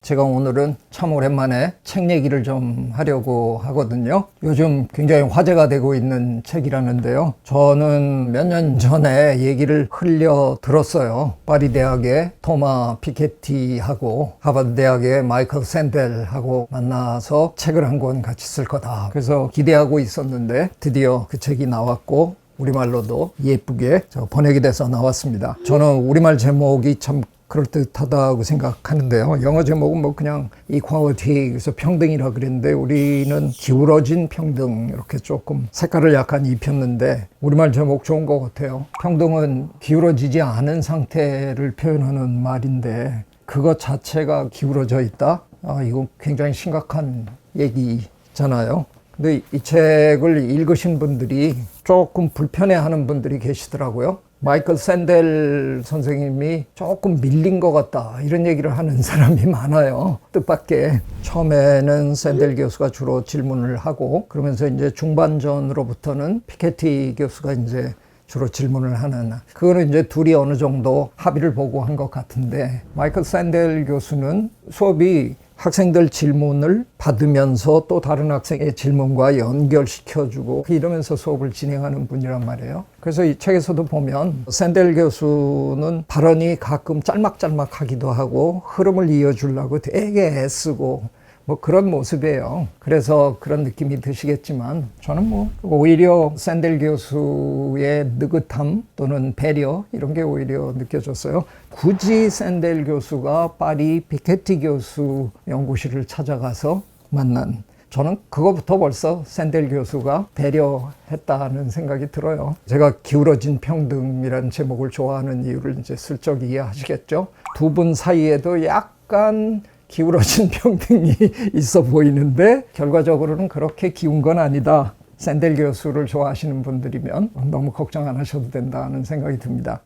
제가 오늘은 참 오랜만에 책 얘기를 좀 하려고 하거든요. 요즘 굉장히 화제가 되고 있는 책이라는데요. 저는 몇 년 전에 얘기를 흘려 들었어요. 파리 대학의 토마 피케티하고 하버드 대학의 마이클 샌델하고 만나서 책을 한 권 같이 쓸 거다. 그래서 기대하고 있었는데 드디어 그 책이 나왔고 우리말로도 예쁘게 번역이 돼서 나왔습니다. 저는 우리말 제목이 참 그럴듯하다고 생각하는데요. 영어 제목은 뭐 그냥 equality, 그래서 평등이라 그랬는데 우리는 기울어진 평등 이렇게 조금 색깔을 약간 입혔는데 우리말 제목 좋은 것 같아요. 평등은 기울어지지 않은 상태를 표현하는 말인데 그것 자체가 기울어져 있다? 이거 굉장히 심각한 얘기잖아요. 근데 이 책을 읽으신 분들이 조금 불편해하는 분들이 계시더라고요. 마이클 샌델 선생님이 조금 밀린 것 같다 이런 얘기를 하는 사람이 많아요. 뜻밖의. 처음에는 샌델 교수가 주로 질문을 하고 그러면서 이제 중반전으로부터는 피케티 교수가 이제 주로 질문을 하는, 그거는 이제 둘이 어느 정도 합의를 보고 한 것 같은데, 마이클 샌델 교수는 수업이 학생들 질문을 받으면서 또 다른 학생의 질문과 연결시켜주고 이러면서 수업을 진행하는 분이란 말이에요. 그래서 이 책에서도 보면 샌델 교수는 발언이 가끔 짤막짤막하기도 하고 흐름을 이어주려고 되게 애쓰고 뭐 그런 모습이에요. 그래서 그런 느낌이 드시겠지만 저는 뭐 오히려 샌델 교수의 느긋함 또는 배려 이런 게 오히려 느껴졌어요. 굳이 샌델 교수가 파리 피케티 교수 연구실을 찾아가서 만난, 저는 그거부터 벌써 샌델 교수가 배려했다는 생각이 들어요. 제가 기울어진 평등이라는 제목을 좋아하는 이유를 이제 슬쩍 이해하시겠죠? 두 분 사이에도 약간 기울어진 평등이 있어 보이는데 결과적으로는 그렇게 기운 건 아니다. 샌델 교수를 좋아하시는 분들이면 너무 걱정 안 하셔도 된다는 생각이 듭니다.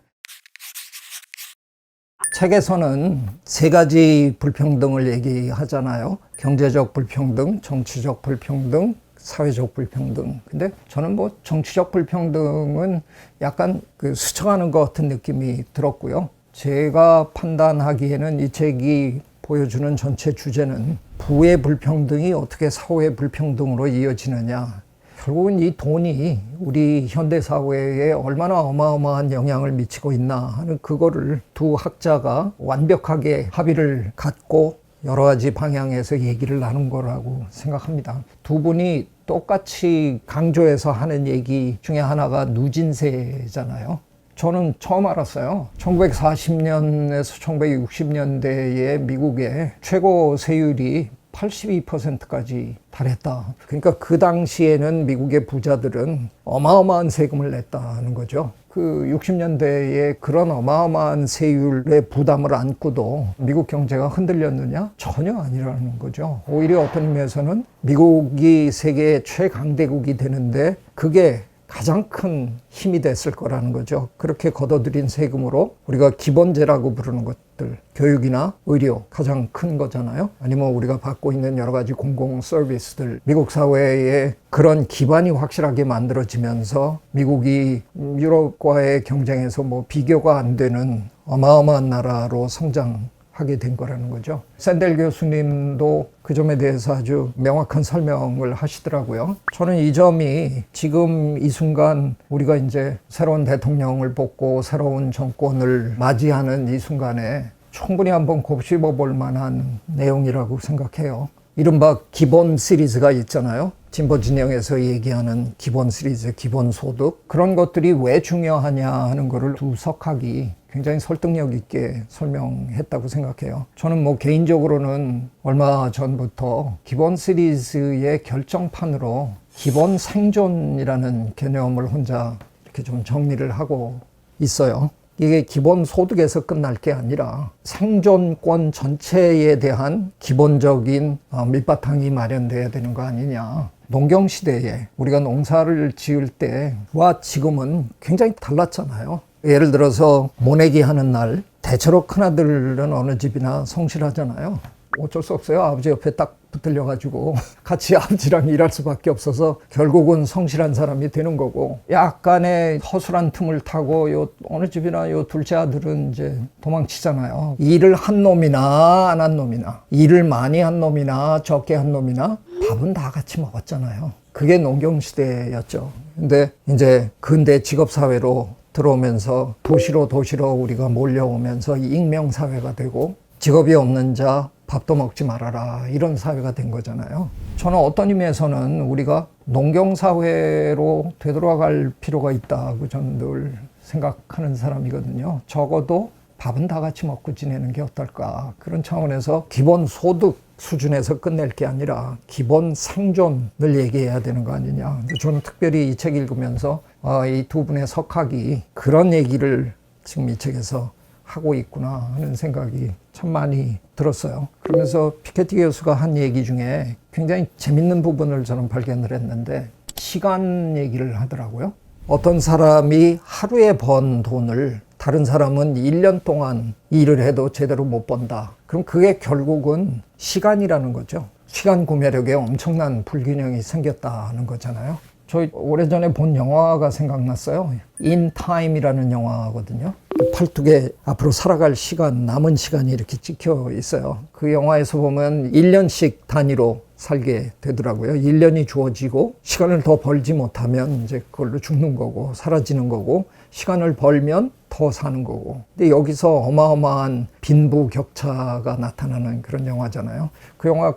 책에서는 세 가지 불평등을 얘기하잖아요. 경제적 불평등, 정치적 불평등, 사회적 불평등. 근데 저는 뭐 정치적 불평등은 약간 스쳐가는 것 같은 느낌이 들었고요. 제가 판단하기에는 이 책이 보여주는 전체 주제는 부의 불평등이 어떻게 사회 불평등으로 이어지느냐. 결국은 이 돈이 우리 현대사회에 얼마나 어마어마한 영향을 미치고 있나 하는 그거를 두 학자가 완벽하게 합의를 갖고 여러 가지 방향에서 얘기를 나눈 거라고 생각합니다. 두 분이 똑같이 강조해서 하는 얘기 중에 하나가 누진세잖아요. 저는 처음 알았어요. 1940년에서 1960년대에 미국의 최고 세율이 82%까지 달했다. 그러니까 그 당시에는 미국의 부자들은 어마어마한 세금을 냈다는 거죠. 그 60년대에 그런 어마어마한 세율의 부담을 안고도 미국 경제가 흔들렸느냐? 전혀 아니라는 거죠. 오히려 어떤 의미에서는 미국이 세계 최강대국이 되는데 그게 가장 큰 힘이 됐을 거라는 거죠. 그렇게 걷어들인 세금으로 우리가 기본제라고 부르는 것들, 교육이나 의료 가장 큰 거잖아요. 아니면 우리가 받고 있는 여러 가지 공공 서비스들, 미국 사회에 그런 기반이 확실하게 만들어지면서 미국이 유럽과의 경쟁에서 뭐 비교가 안 되는 어마어마한 나라로 성장하게 된 거라는 거죠. 샌델 교수님도 그 점에 대해서 아주 명확한 설명을 하시더라고요. 저는 이 점이 지금 이 순간 우리가 이제 새로운 대통령을 뽑고 새로운 정권을 맞이하는 이 순간에 충분히 한번 곱씹어 볼 만한 내용이라고 생각해요. 이른바 기본 시리즈가 있잖아요. 진보 진영에서 얘기하는 기본 시리즈, 기본 소득. 그런 것들이 왜 중요하냐 하는 거를 두 석학이 굉장히 설득력 있게 설명했다고 생각해요. 저는 뭐 개인적으로는 얼마 전부터 기본 시리즈의 결정판으로 기본 생존이라는 개념을 혼자 이렇게 좀 정리를 하고 있어요. 이게 기본 소득에서 끝날 게 아니라 생존권 전체에 대한 기본적인 밑바탕이 마련돼야 되는 거 아니냐. 농경 시대에 우리가 농사를 지을 때와 지금은 굉장히 달랐잖아요. 예를 들어서 모내기 하는 날, 대체로 큰아들은 어느 집이나 성실하잖아요. 어쩔 수 없어요. 아버지 옆에 딱 붙들려가지고 같이 아버지랑 일할 수밖에 없어서 결국은 성실한 사람이 되는 거고, 약간의 허술한 틈을 타고 요 어느 집이나 요 둘째 아들은 이제 도망치잖아요. 일을 한 놈이나 안 한 놈이나, 일을 많이 한 놈이나 적게 한 놈이나 밥은 다 같이 먹었잖아요. 그게 농경시대였죠. 근데 이제 근대 직업사회로 들어오면서 도시로 우리가 몰려오면서 익명사회가 되고, 직업이 없는 자 밥도 먹지 말아라, 이런 사회가 된 거잖아요. 저는 어떤 의미에서는 우리가 농경사회로 되돌아갈 필요가 있다고 저는 늘 생각하는 사람이거든요. 적어도 밥은 다 같이 먹고 지내는 게 어떨까. 그런 차원에서 기본 소득 수준에서 끝낼 게 아니라 기본 생존을 얘기해야 되는 거 아니냐. 저는 특별히 이 책 읽으면서 이 두 분의 석학이 그런 얘기를 지금 이 책에서 하고 있구나 하는 생각이 참 많이 들었어요. 그러면서 피케티 교수가 한 얘기 중에 굉장히 재밌는 부분을 저는 발견을 했는데, 시간 얘기를 하더라고요. 어떤 사람이 하루에 번 돈을 다른 사람은 1년 동안 일을 해도 제대로 못 번다. 그럼 그게 결국은 시간이라는 거죠. 시간 구매력에 엄청난 불균형이 생겼다는 거잖아요. 저 오래전에 본 영화가 생각났어요. In Time이라는 영화거든요. 팔뚝에 앞으로 살아갈 시간, 남은 시간이 이렇게 찍혀 있어요. 그 영화에서 보면 1년씩 단위로 살게 되더라고요. 1년이 주어지고 시간을 더 벌지 못하면 이제 그걸로 죽는 거고 사라지는 거고, 시간을 벌면 더 사는 거고. 근데 여기서 어마어마한 빈부격차가 나타나는 그런 영화잖아요. 그 영화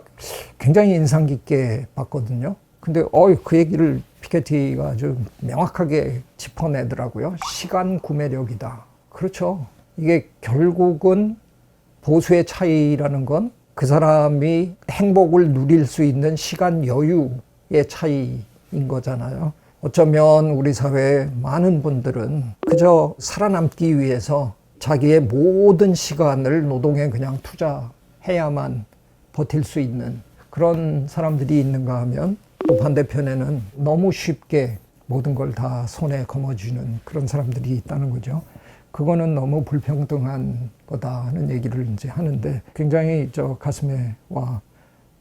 굉장히 인상 깊게 봤거든요. 근데 그 얘기를 피케티가 아주 명확하게 짚어내더라고요. 시간 구매력이다. 그렇죠. 이게 결국은 보수의 차이라는 건 그 사람이 행복을 누릴 수 있는 시간 여유의 차이인 거잖아요. 어쩌면 우리 사회의 많은 분들은 그저 살아남기 위해서 자기의 모든 시간을 노동에 그냥 투자해야만 버틸 수 있는 그런 사람들이 있는가 하면, 또 반대편에는 너무 쉽게 모든 걸 다 손에 거머쥐는 그런 사람들이 있다는 거죠. 그거는 너무 불평등한 거다 하는 얘기를 이제 하는데 굉장히 저 가슴에 와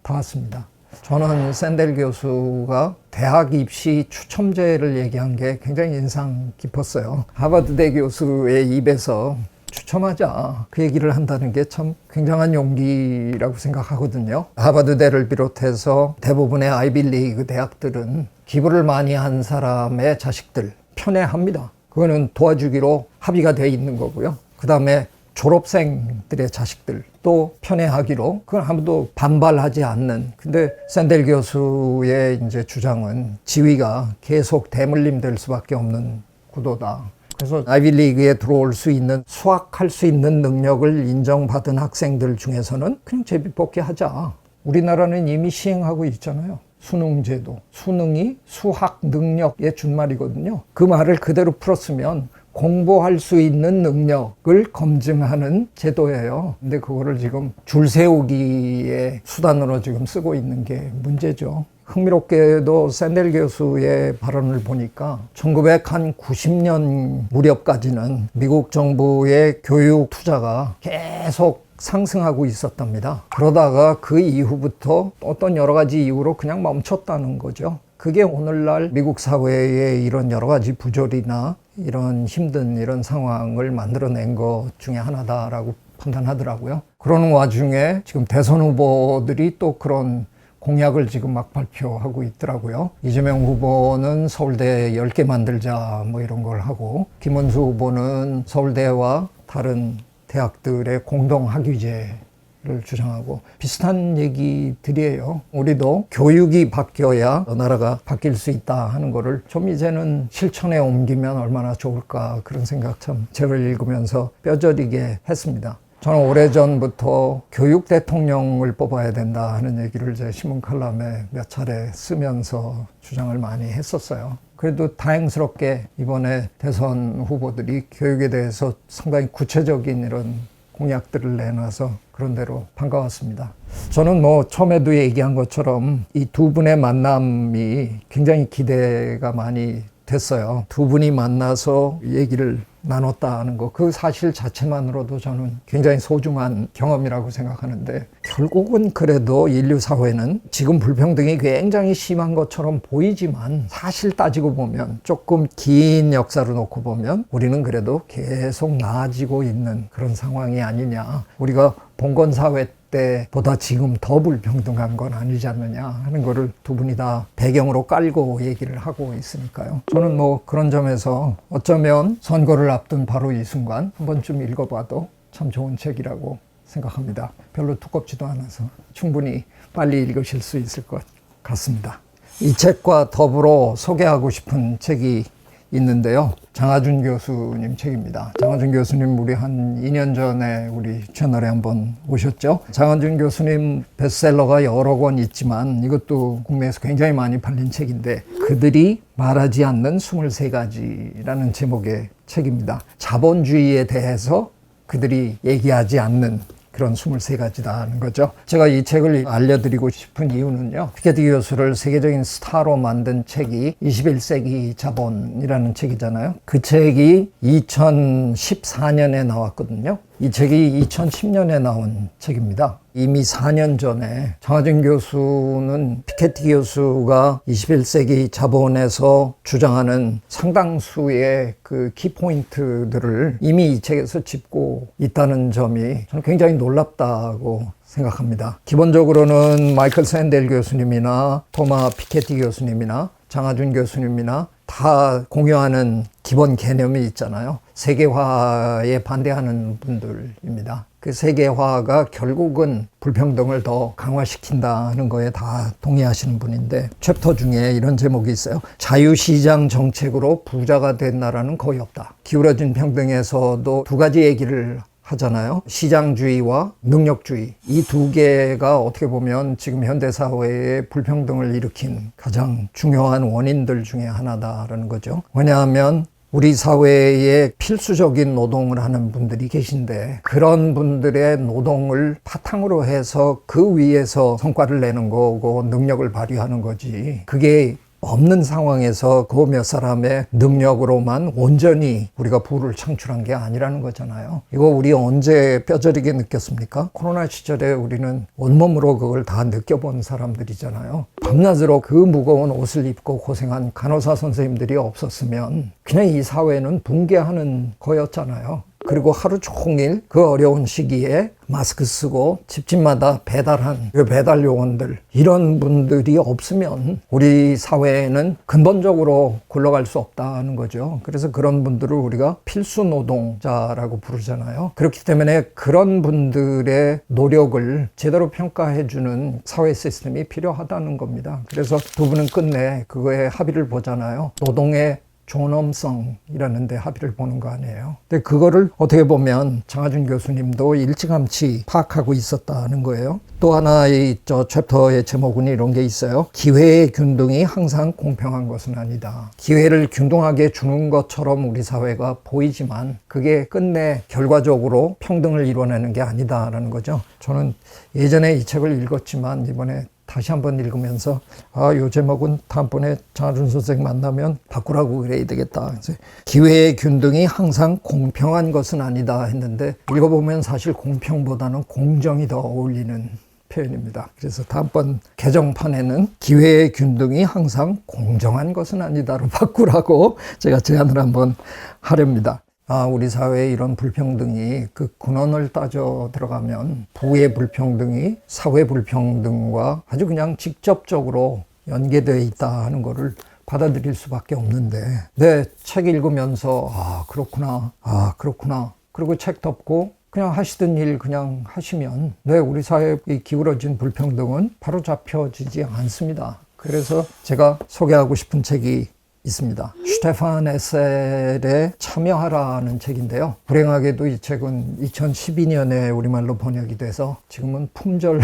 닿았습니다. 저는 샌델 교수가 대학 입시 추첨제를 얘기한 게 굉장히 인상 깊었어요. 하버드대 교수의 입에서 추첨하자, 그 얘기를 한다는 게 참 굉장한 용기라고 생각하거든요. 하버드대를 비롯해서 대부분의 아이비리그 대학들은 기부를 많이 한 사람의 자식들 편애합니다. 그거는 도와주기로 합의가 돼 있는 거고요. 그 다음에 졸업생들의 자식들 또 편애하기로, 그건 아무도 반발하지 않는. 근데 샌델 교수의 이제 주장은 지위가 계속 대물림 될 수밖에 없는 구도다. 그래서 아이비리그에 들어올 수 있는, 수학할 수 있는 능력을 인정받은 학생들 중에서는 그냥 제비뽑기 하자. 우리나라는 이미 시행하고 있잖아요. 수능제도. 수능이 수학 능력의 준말이거든요. 그 말을 그대로 풀었으면 공부할 수 있는 능력을 검증하는 제도예요. 근데 그거를 지금 줄 세우기의 수단으로 지금 쓰고 있는 게 문제죠. 흥미롭게도 샌델 교수의 발언을 보니까 1990년 무렵까지는 미국 정부의 교육 투자가 계속 상승하고 있었답니다. 그러다가 그 이후부터 어떤 여러 가지 이유로 그냥 멈췄다는 거죠. 그게 오늘날 미국 사회의 이런 여러 가지 부조리나 이런 힘든 이런 상황을 만들어낸 것 중에 하나다라고 판단하더라고요. 그러는 와중에 지금 대선 후보들이 또 그런 공약을 지금 막 발표하고 있더라고요. 이재명 후보는 서울대 10개 만들자 뭐 이런 걸 하고, 김문수 후보는 서울대와 다른 대학들의 공동 학위제를 주장하고, 비슷한 얘기들이에요. 우리도 교육이 바뀌어야 나라가 바뀔 수 있다 하는 거를 좀 이제는 실천에 옮기면 얼마나 좋을까, 그런 생각 참 책을 읽으면서 뼈저리게 했습니다. 저는 오래전부터 교육 대통령을 뽑아야 된다 하는 얘기를 제 신문 칼럼에 몇 차례 쓰면서 주장을 많이 했었어요. 그래도 다행스럽게 이번에 대선 후보들이 교육에 대해서 상당히 구체적인 이런 공약들을 내놔서 그런 대로 반가웠습니다. 저는 뭐 처음에도 얘기한 것처럼 이 두 분의 만남이 굉장히 기대가 많이 됐어요. 두 분이 만나서 얘기를 나눴다는 거, 그 사실 자체만으로도 저는 굉장히 소중한 경험이라고 생각하는데, 결국은 그래도 인류 사회는 지금 불평등이 굉장히 심한 것처럼 보이지만 사실 따지고 보면, 조금 긴 역사를 놓고 보면 우리는 그래도 계속 나아지고 있는 그런 상황이 아니냐. 우리가 봉건사회 때보다 지금 더 불평등한 건 아니지 않느냐 하는 거를 두 분이 다 배경으로 깔고 얘기를 하고 있으니까요. 저는 뭐 그런 점에서 어쩌면 선거를 앞둔 바로 이 순간 한 번쯤 읽어봐도 참 좋은 책이라고 생각합니다. 별로 두껍지도 않아서 충분히 빨리 읽으실 수 있을 것 같습니다. 이 책과 더불어 소개하고 싶은 책이 있는데요. 장하준 교수님 책입니다. 장하준 교수님 우리 한 2년 전에 우리 채널에 한번 오셨죠. 장하준 교수님 베스트셀러가 여러 권 있지만 이것도 국내에서 굉장히 많이 팔린 책인데, 그들이 말하지 않는 23가지라는 제목의 책입니다. 자본주의에 대해서 그들이 얘기하지 않는 그런 23가지다는 거죠. 제가 이 책을 알려드리고 싶은 이유는요, 피케티 교수를 세계적인 스타로 만든 책이 21세기 자본이라는 책이잖아요. 그 책이 2014년에 나왔거든요. 이 책이 2010년에 나온 책입니다. 이미 4년 전에 장하준 교수는 피케티 교수가 21세기 자본에서 주장하는 상당수의 그 키포인트들을 이미 이 책에서 짚고 있다는 점이 저는 굉장히 놀랍다고 생각합니다. 기본적으로는 마이클 샌델 교수님이나 토마 피케티 교수님이나 장하준 교수님이나 다 공유하는 기본 개념이 있잖아요. 세계화에 반대하는 분들입니다. 그 세계화가 결국은 불평등을 더 강화시킨다는 거에 다 동의하시는 분인데, 챕터 중에 이런 제목이 있어요. 자유시장 정책으로 부자가 된 나라는 거의 없다. 기울어진 평등에서도 두 가지 얘기를 하잖아요. 시장주의와 능력주의. 이 두 개가 어떻게 보면 지금 현대사회의 불평등을 일으킨 가장 중요한 원인들 중에 하나다라는 거죠. 왜냐하면 우리 사회에 필수적인 노동을 하는 분들이 계신데, 그런 분들의 노동을 바탕으로 해서 그 위에서 성과를 내는 거고 능력을 발휘하는 거지, 그게 없는 상황에서 그 몇 사람의 능력으로만 온전히 우리가 부를 창출한 게 아니라는 거잖아요. 이거 우리 언제 뼈저리게 느꼈습니까? 코로나 시절에 우리는 온몸으로 그걸 다 느껴본 사람들이잖아요. 밤낮으로 그 무거운 옷을 입고 고생한 간호사 선생님들이 없었으면 그냥 이 사회는 붕괴하는 거였잖아요. 그리고 하루 종일 그 어려운 시기에 마스크 쓰고 집집마다 배달한 그 배달 요원들, 이런 분들이 없으면 우리 사회는 근본적으로 굴러갈 수 없다는 거죠. 그래서 그런 분들을 우리가 필수 노동자라고 부르잖아요. 그렇기 때문에 그런 분들의 노력을 제대로 평가해주는 사회 시스템이 필요하다는 겁니다. 그래서 두 분은 끝내 그거에 합의를 보잖아요. 노동의 존엄성이라는 데 합의를 보는 거 아니에요. 근데 그거를 어떻게 보면 장하준 교수님도 일찌감치 파악하고 있었다는 거예요. 또 하나의 챕터의 제목은 이런 게 있어요. 기회의 균등이 항상 공평한 것은 아니다. 기회를 균등하게 주는 것처럼 우리 사회가 보이지만 그게 끝내 결과적으로 평등을 이뤄내는 게 아니다라는 거죠. 저는 예전에 이 책을 읽었지만 이번에 다시 한번 읽으면서 요 제목은 다음번에 장하준 선생 만나면 바꾸라고 그래야 되겠다. 그래서 기회의 균등이 항상 공평한 것은 아니다 했는데, 읽어보면 사실 공평보다는 공정이 더 어울리는 표현입니다. 그래서 다음번 개정판에는 기회의 균등이 항상 공정한 것은 아니다로 바꾸라고 제가 제안을 한번 하렵니다. 우리 사회에 이런 불평등이 그 근원을 따져 들어가면 부의 불평등이 사회 불평등과 아주 그냥 직접적으로 연계되어 있다 하는 거를 받아들일 수밖에 없는데, 내 책 읽으면서 그렇구나, 그렇구나, 그리고 책 덮고 그냥 하시던 일 그냥 하시면 우리 사회의 기울어진 불평등은 바로 잡혀지지 않습니다. 그래서 제가 소개하고 싶은 책이 있습니다. 슈테판 에셀의 참여하라는 책인데요. 불행하게도 이 책은 2012년에 우리말로 번역이 돼서 지금은 품절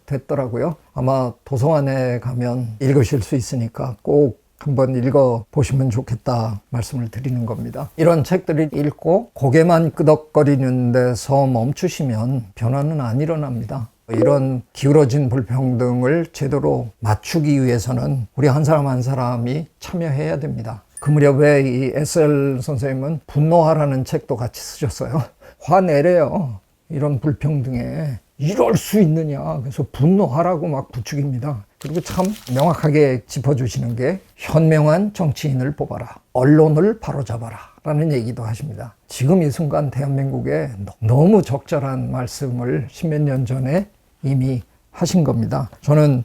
됐더라고요. 아마 도서관에 가면 읽으실 수 있으니까 꼭 한번 읽어보시면 좋겠다 말씀을 드리는 겁니다. 이런 책들을 읽고 고개만 끄덕거리는 데서 멈추시면 변화는 안 일어납니다. 이런 기울어진 불평등을 제대로 맞추기 위해서는 우리 한 사람 한 사람이 참여해야 됩니다. 그 무렵에 이 SL 선생님은 분노하라는 책도 같이 쓰셨어요. 화내래요. 이런 불평등에 이럴 수 있느냐. 그래서 분노하라고 막 부추깁니다. 그리고 참 명확하게 짚어주시는 게 현명한 정치인을 뽑아라. 언론을 바로잡아라. 라는 얘기도 하십니다. 지금 이 순간 대한민국에 너무 적절한 말씀을 십몇 년 전에 이미 하신 겁니다. 저는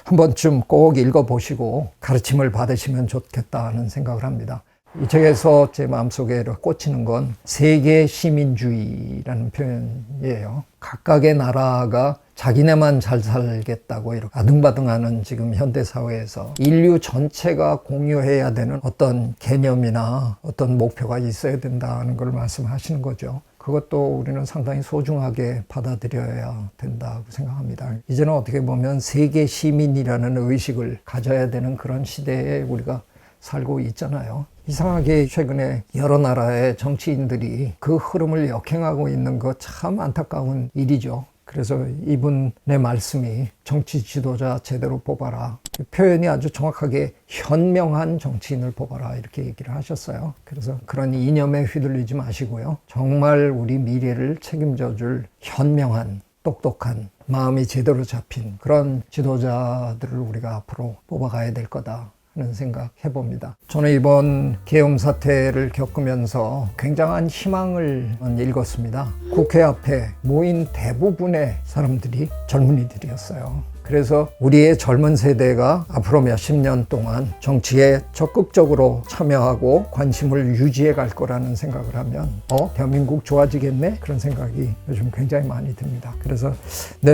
한 번쯤 꼭 읽어보시고 가르침을 받으시면 좋겠다는 생각을 합니다. 이 책에서 제 마음속에 꽂히는 건 세계 시민주의라는 표현이에요. 각각의 나라가 자기네만 잘 살겠다고 이렇게 아등바등하는 지금 현대사회에서 인류 전체가 공유해야 되는 어떤 개념이나 어떤 목표가 있어야 된다는 걸 말씀하시는 거죠. 그것도 우리는 상당히 소중하게 받아들여야 된다고 생각합니다. 이제는 어떻게 보면 세계 시민이라는 의식을 가져야 되는 그런 시대에 우리가 살고 있잖아요. 이상하게 최근에 여러 나라의 정치인들이 그 흐름을 역행하고 있는 거 참 안타까운 일이죠. 그래서 이분의 말씀이 정치 지도자 제대로 뽑아라. 표현이 아주 정확하게 현명한 정치인을 뽑아라 이렇게 얘기를 하셨어요. 그래서 그런 이념에 휘둘리지 마시고요. 정말 우리 미래를 책임져 줄 현명한 똑똑한 마음이 제대로 잡힌 그런 지도자들을 우리가 앞으로 뽑아가야 될 거다 하는 생각 해봅니다. 저는 이번 계엄 사태를 겪으면서 굉장한 희망을 읽었습니다. 국회 앞에 모인 대부분의 사람들이 젊은이들이었어요. 그래서 우리의 젊은 세대가 앞으로 몇십 년 동안 정치에 적극적으로 참여하고 관심을 유지해 갈 거라는 생각을 하면 대한민국 좋아지겠네? 그런 생각이 요즘 굉장히 많이 듭니다. 그래서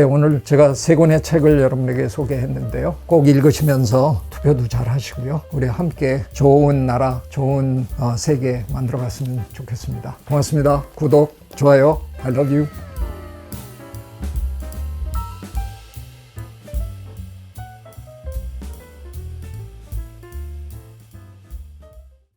오늘 제가 세 권의 책을 여러분에게 소개했는데요. 꼭 읽으시면서 투표도 잘 하시고요. 우리 함께 좋은 나라, 좋은 세계 만들어 갔으면 좋겠습니다. 고맙습니다. 구독, 좋아요, I love you.